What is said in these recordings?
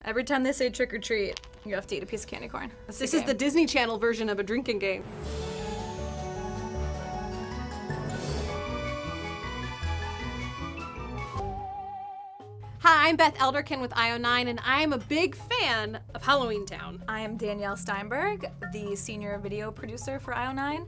Every time they say trick or treat, you have to eat a piece of candy corn. This is the Disney Channel version of a drinking game. Hi, I'm Beth Elderkin with io9, and I'm a big fan of Halloweentown. I am Danielle Steinberg, the senior video producer for io9,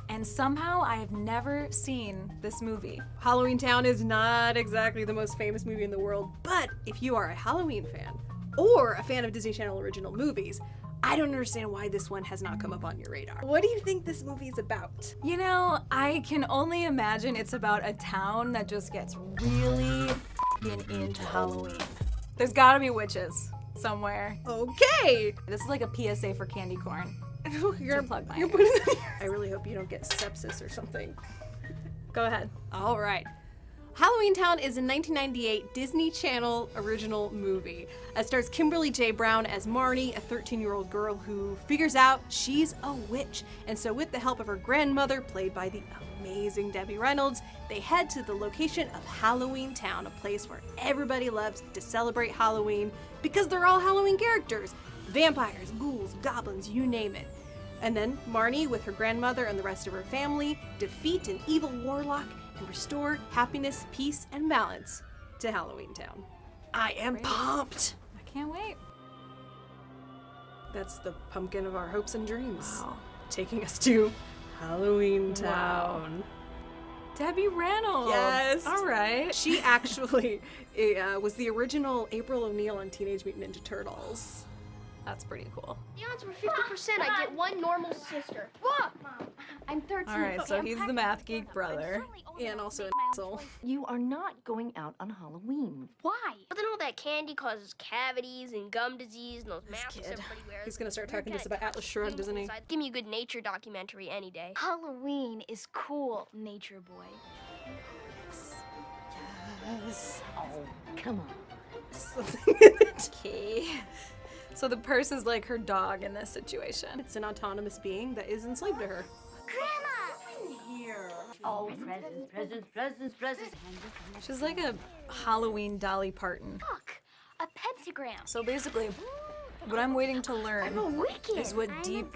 and somehow I have never seen this movie. Halloweentown is not exactly the most famous movie in the world, but if you are a Halloween fan, or a fan of Disney Channel original movies, I don't understand why this one has not come up on your radar. What do you think this movie is about? You know, I can only imagine it's about a town that just gets really f***ing into Halloween. There's gotta be witches somewhere. Okay! This is like a PSA for candy corn. You're plug my putting I really hope you don't get sepsis or something. Go ahead. All right. Halloweentown is a 1998 Disney Channel original movie. It stars Kimberly J. Brown as Marnie, a 13-year-old girl who figures out she's a witch. And so with the help of her grandmother, played by the amazing Debbie Reynolds, they head to the location of Halloweentown, a place where everybody loves to celebrate Halloween because they're all Halloween characters. Vampires, ghouls, goblins, you name it. And then Marnie, with her grandmother and the rest of her family, defeat an evil warlock and restore happiness, peace, and balance to Halloweentown. I am pumped! I can't wait. That's the pumpkin of our hopes and dreams. Wow. Taking us to Halloweentown. Wow. Debbie Reynolds. Yes. All right. She actually was the original April O'Neil on Teenage Mutant Ninja Turtles. That's pretty cool. The odds were 50%. I get one normal sister. What? Mom, I'm 13. All right, so he's the math geek brother. And also an asshole. You are not going out on Halloween. Why? But then all that candy causes cavities and gum disease and those masks kid. everybody wears. He's gonna start talking to us about Atlas Shrugged, isn't he? Give me a good nature documentary any day. Halloween is cool, nature boy. Yes. Oh, come on. Okay. So the purse is like her dog in this situation. It's an autonomous being that is enslaved to her. Oh, presents. She's like a Halloween Dolly Parton. Look, a pentagram. So basically, what I'm waiting to learn Wicked. is what deep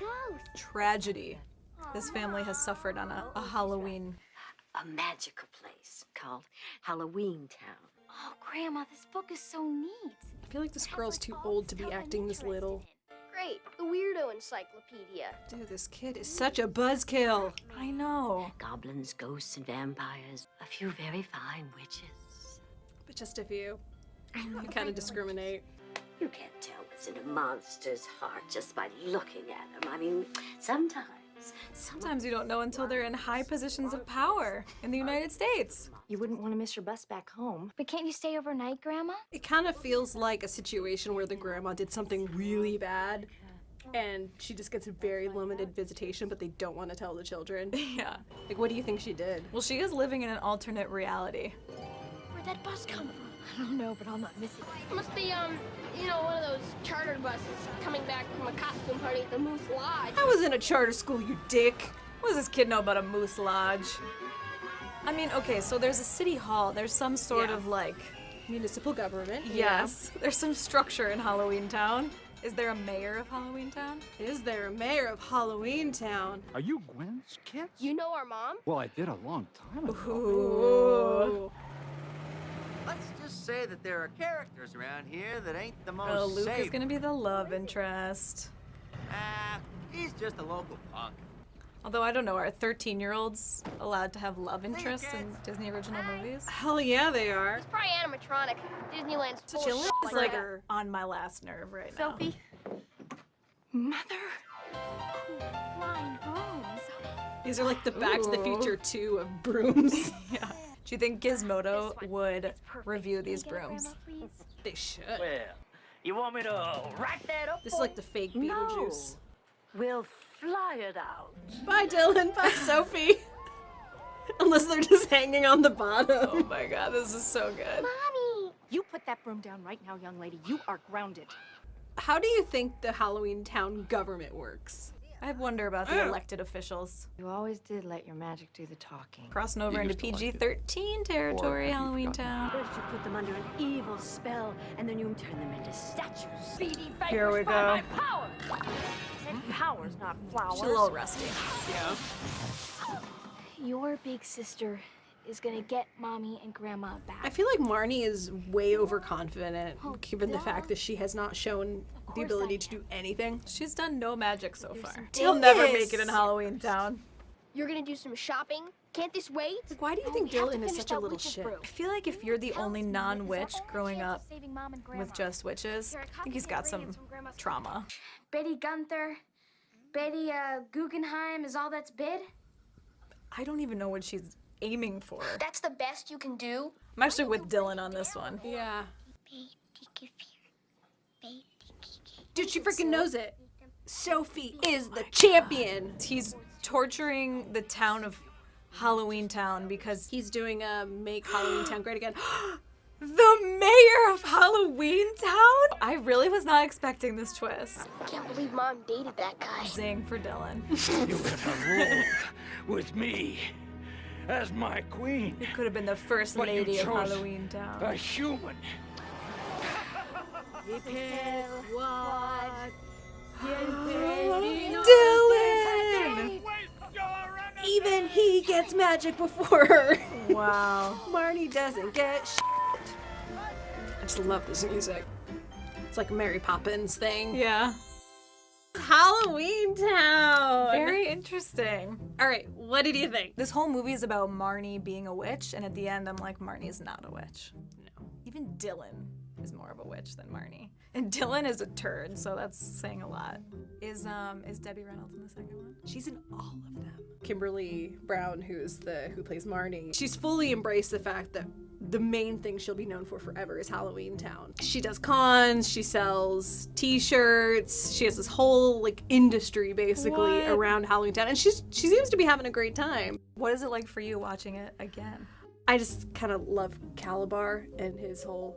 tragedy this family has suffered on a Halloween. A magical place called Halloweentown. Oh, Grandma, this book is so neat. I feel like this girl's too old to be acting this little. Great, the weirdo encyclopedia. Dude, this kid is such a buzzkill. I know. Goblins, ghosts, and vampires. A few very fine witches. But just a few. You kind of discriminate. You can't tell what's in a monster's heart just by looking at them. I mean, sometimes You don't know until they're in high positions of power in the United States. you wouldn't want to miss your bus back home. But can't you stay overnight, Grandma? It kind of feels like a situation where the grandma did something really bad and she just gets a very limited visitation, but they don't want to tell the children. Yeah. Like, what do you think she did? Well, she is living in an alternate reality. Where'd that bus come from? I don't know, but I'll not miss it. It must be, one of those charter buses coming back from a costume party at the Moose Lodge. I was in a charter school, you dick. What does this kid know about a moose lodge? I mean, okay, so there's a city hall. There's some sort Yeah. of like, Municipal government. yes, there's some structure in Halloweentown. Is there a mayor of Halloweentown? Yeah. Is there a mayor of Halloweentown? Are you Gwen's kids? You know our mom? Well, I did a long time ago. Ooh. Let's just say that there are characters around here that ain't the most Oh, Luke is safe. gonna be the love interest. He's just a local punk. Although I don't know, are 13-year-olds allowed to have love interests in Disney original movies? Hell yeah, they are. It's probably animatronic. Disneyland's full of Jillian shit is like like that. on my last nerve right now. Sophie? Mother. Flying brooms. These are like the Back to the Ooh. Future 2 of brooms. Yeah. Do you think Gizmodo would review these brooms? Grandma, please. They should. Well, you want me to write that up? This is like the fake Beetlejuice. We'll fly it out. Bye, Dylan. Bye, Sophie. Unless they're just hanging on the bottom. Oh my god, this is so good. Mommy. You put that broom down right now, young lady. You are grounded. How do you think the Halloweentown government works? I wonder about the elected officials. You always did let your magic do the talking. Crossing over You into used to like it. PG-13 territory, Or have you Halloweentown. First you put them under an evil spell, and then you turn them into statues. Speedy Here we vapors by go. my power. And power's not flowers. She's a little rusty. Your big sister is gonna get Mommy and Grandma back. I feel like Marnie is way overconfident, Oh, given the duh. fact that she has not shown the course ability I to do anything. She's done no magic so There's far. some She'll never dingus. make it in Halloweentown. You're gonna do some shopping? Can't this wait? Like, why do you Oh, think we have to Dylan is finish such a that little witch's shit? brew. I feel like if you're the only non-witch growing up Saving Mom and Grandma. with just witches, Here, I think he's got some trauma. Betty Gunther, Betty Guggenheim is all that's bid? I don't even know what she's aiming for. That's the best you can do? I'm actually with Dylan on this one. Yeah. Dude, she freaking knows it. Sophie is the champion. He's torturing the town of Halloweentown because He's doing a Make Halloweentown Great Again. the mayor of Halloweentown? I really was not expecting this twist. Can't believe Mom dated that guy. Zing for Dylan. You're gonna rule with me as my queen. It could have been the first But you lady of chose Halloweentown. A human. Dylan! Even he gets magic before her. Wow. Marnie doesn't get shit. I just love this music. It's like a Mary Poppins thing. Yeah. Halloweentown. Very interesting. All right, what did you think? This whole movie is about Marnie being a witch, and at the end, I'm like, Marnie's not a witch. No. Even Dylan is more of a witch than Marnie. And Dylan is a turd, so that's saying a lot. Is Debbie Reynolds in the second one? She's in all of them. Kimberly Brown, who plays Marnie, she's fully embraced the fact that the main thing she'll be known for forever is Halloweentown. She does cons, she sells t-shirts, she has this whole like industry basically What? around Halloweentown, and she seems to be having a great time. What is it like for you watching it again? I just kind of love Kalabar and his whole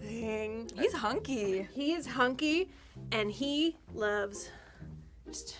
thing. He's hunky. He is hunky, and he loves just